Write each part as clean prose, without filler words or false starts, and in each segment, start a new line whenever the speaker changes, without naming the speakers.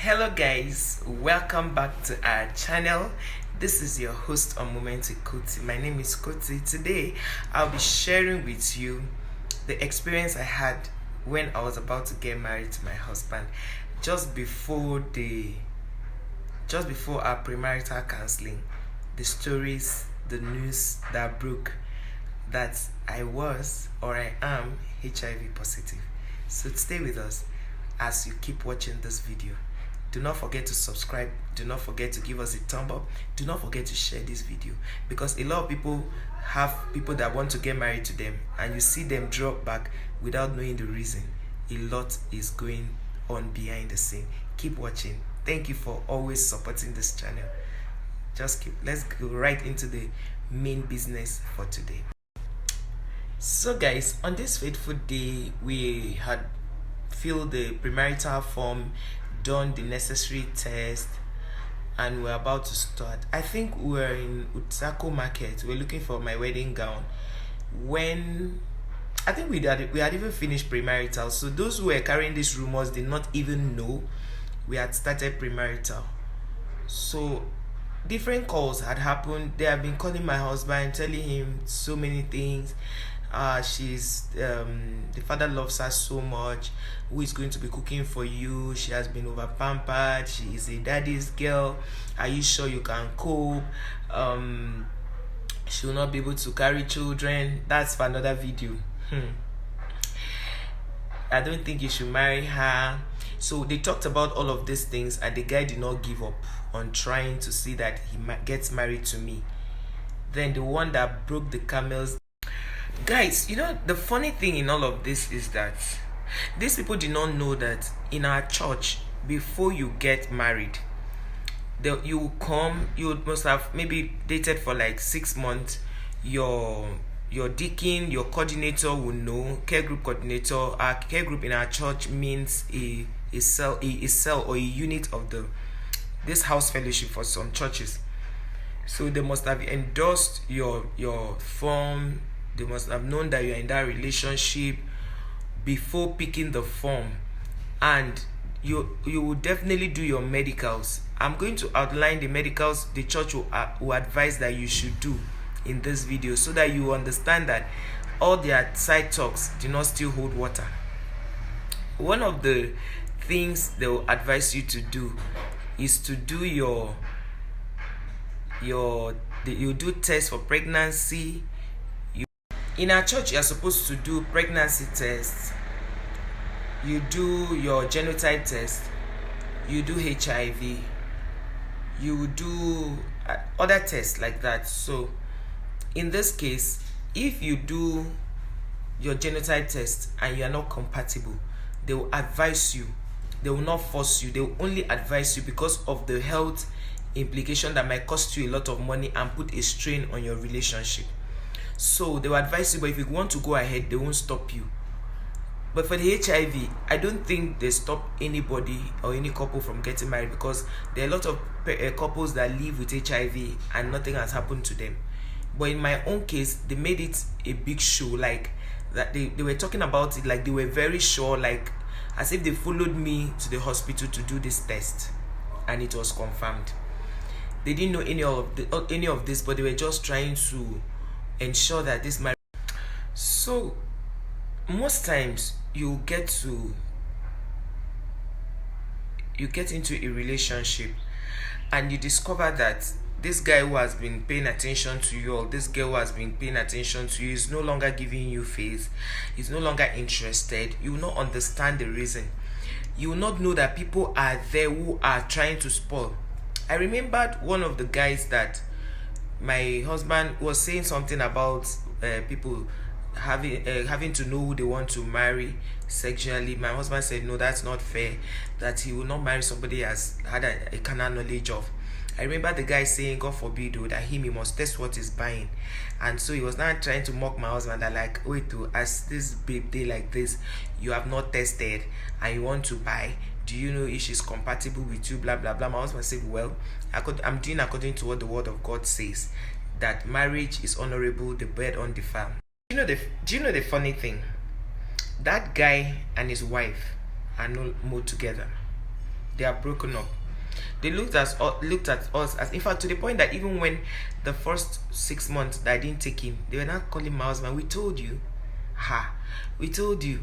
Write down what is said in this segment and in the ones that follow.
Hello guys, welcome back to our channel. This is your host on Moment with Koti. My name is Koti. Today I'll be sharing with you the experience I had when I was about to get married to my husband, just before our premarital counseling. The stories, the news that broke that I was or I am HIV positive. So stay with us as you keep watching this video. Do not forget to subscribe. Do not forget to give us a thumb up. Do not forget to share this video, because a lot of people have people that want to get married to them and you see them drop back without knowing the reason. A lot is going on behind the scene. Keep watching. Thank you for always supporting this channel. Let's go right into the main business for today. So guys, on this fateful day, we had filled the premarital form, done the necessary test, and we're about to start. I think we were in Utsako Market. We're looking for my wedding gown when I think we had even finished premarital. So those who were carrying these rumors did not even know we had started premarital. So different calls had happened. They have been calling my husband, telling him so many things. The father loves her so much. Who is going to be cooking for you? She has been over pampered. She is a daddy's girl. Are you sure you can cope? She will not be able to carry children. That's for another video. I don't think you should marry her. So they talked about all of these things, and the guy did not give up on trying to see that he gets married to me. Then the one that broke the camel's, guys, you know, the funny thing in all of this is that these people did not know that in our church, before you get married, you must have maybe dated for like 6 months. Your deacon, your coordinator will know. Care group coordinator. Our care group in our church means a cell or a unit of this house fellowship for some churches. So they must have endorsed your form. They must have known that you're in that relationship before picking the form, and you will definitely do your medicals. I'm going to outline the medicals the church will advise that you should do in this video, so that you understand that all their side talks do not still hold water. One of the things they will advise you to do is to do you do tests for pregnancy. In our church, you are supposed to do pregnancy tests. You do your genotype test. You do HIV. You do other tests like that. So in this case, if you do your genotype test and you are not compatible, they will advise you. They will not force you. They will only advise you because of the health implication that might cost you a lot of money and put a strain on your relationship. So they will advise you, but if you want to go ahead, they won't stop you. But for the HIV, I don't think they stop anybody or any couple from getting married, because there are a lot of couples that live with HIV and nothing has happened to them. But in my own case, they made it a big show, like that they were talking about it like they were very sure, like as if they followed me to the hospital to do this test, and it was confirmed. They didn't know any of this, but they were just trying to ensure that this marriage. So most times you get into a relationship and you discover that this guy who has been paying attention to you, or this girl who has been paying attention to you, is no longer giving you face, is no longer interested. You will not understand the reason. You will not know that people are there who are trying to spoil. I remembered one of the guys that my husband was saying something about people having to know who they want to marry sexually. My husband said, no, that's not fair, that he will not marry somebody he has had a carnal knowledge of. I remember the guy saying, God forbid, that he must test what he's buying. And so he was now trying to mock my husband that, like, wait, as this babe day like this, you have not tested and you want to buy. Do you know if she's compatible with you? Blah blah blah. My husband said, well, I'm doing according to what the word of God says, that marriage is honorable, the bed undefiled. Do you know the funny thing? That guy and his wife are no more together. They are broken up. They looked at us as, in fact, to the point that even when the first 6 months that I didn't take him, they were not calling my husband. We told you, we told you,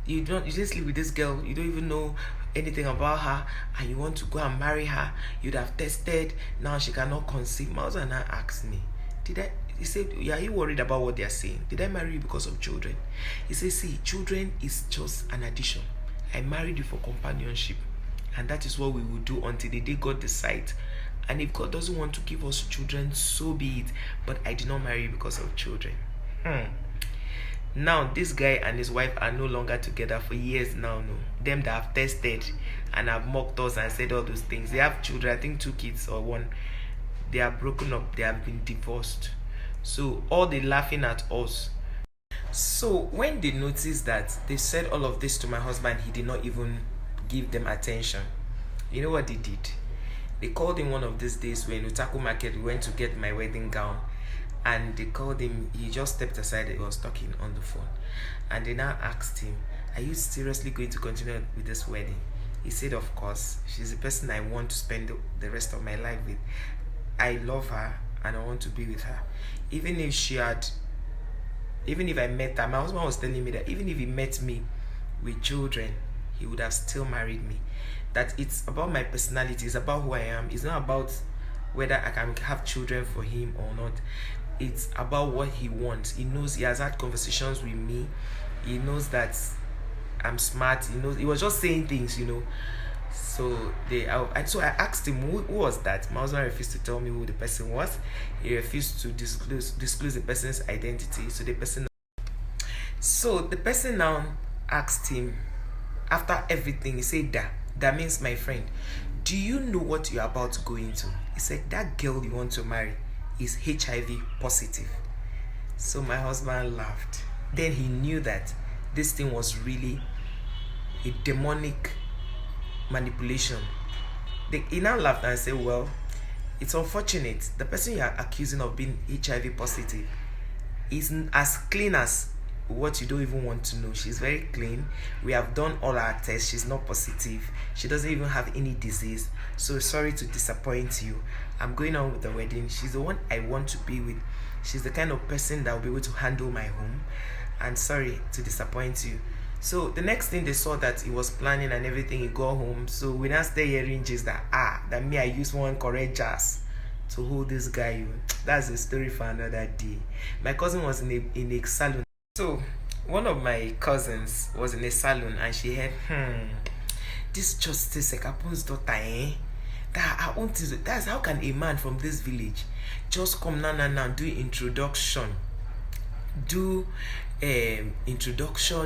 you didn't sleep with this girl. You don't even know anything about her, and you want to go and marry her. You'd have tested. Now she cannot conceive. My husband now asked me, he said, are you worried about what they are saying? Did I marry you because of children? He said, see, children is just an addition. I married you for companionship. And that is what we will do until the day God decides. And if God doesn't want to give us children, so be it. But I did not marry you because of children. Now, this guy and his wife are no longer together for years now. No, them that have tested and have mocked us and said all those things. They have children, I think 2 kids or 1. They are broken up. They have been divorced. So all they laughing at us. So when they noticed that they said all of this to my husband, he did not even give them attention. You know what they did? They called him one of these days. When Utaku Market, we went to get my wedding gown, and they called him. He just stepped aside. He was talking on the phone, and they now asked him, are you seriously going to continue with this wedding? He said, of course. She's the person I want to spend the rest of my life with. I love her and I want to be with her. Even if I met her, my husband was telling me that even if he met me with children, he would have still married me. That it's about my personality, it's about who I am. It's not about whether I can have children for him or not. It's about what he wants. He knows, he has had conversations with me. He knows that I'm smart. He knows, he was just saying things, you know. So I asked him, who was that? My husband refused to tell me who the person was. He refused to disclose the person's identity. So the person now asked him, after everything, he said, that means, my friend, do you know what you're about to go into? He said, that girl you want to marry is HIV positive. So my husband laughed. Then he knew that this thing was really a demonic manipulation. He now laughed and said, well, it's unfortunate. The person you are accusing of being HIV positive is as clean as what you don't even want to know. She's very clean. We have done all our tests. She's not positive. She doesn't even have any disease. So sorry to disappoint you. I'm going on with the wedding. She's the one I want to be with. She's the kind of person that will be able to handle my home. And sorry to disappoint you. So the next thing they saw that he was planning and everything, he got home. So we now stay hearing just that I use one correct jazz to hold this guy. That's a story for another day. My cousin was in a salon. So one of my cousins was in a salon and she heard, this Justice Ekapun's daughter, that's how can a man from this village just come now do introduction,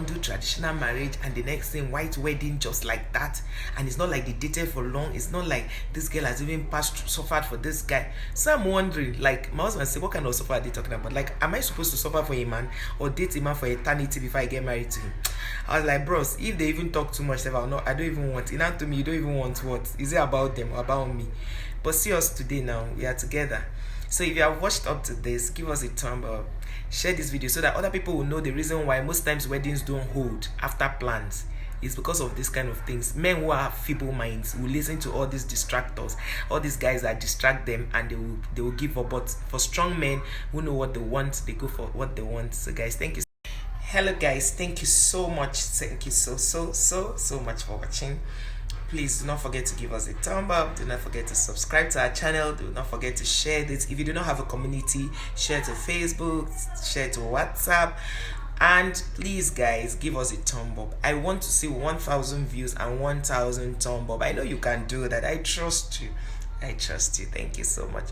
do traditional marriage, and the next thing white wedding just like that. And it's not like they dated for long. It's not like this girl has even suffered for this guy. So I'm wondering, like, my husband said, what kind of suffer are they talking about? Like, am I supposed to suffer for a man or date a man for eternity before I get married to him? I was like, bros, if they even talk too much, I don't even want it. Now to me, you don't even want what? Is it about them or about me? But see us today now, we are together. So if you have watched up to this, give us a thumb up. Share this video so that other people will know the reason why most times weddings don't hold after plans. It's because of this kind of things. Men who have feeble minds will listen to all these distractors, all these guys that distract them, and they will give up. But for strong men who know what they want, they go for what they want. So guys, thank you. Hello guys, thank you so much. Thank you so much for watching. Please do not forget to give us a thumb up. Do not forget to subscribe to our channel. Do not forget to share this. If you do not have a community, share to Facebook, share to WhatsApp. And please guys, give us a thumb up. I want to see 1,000 views and 1,000 thumb up. I know you can do that. I trust you. Thank you so much.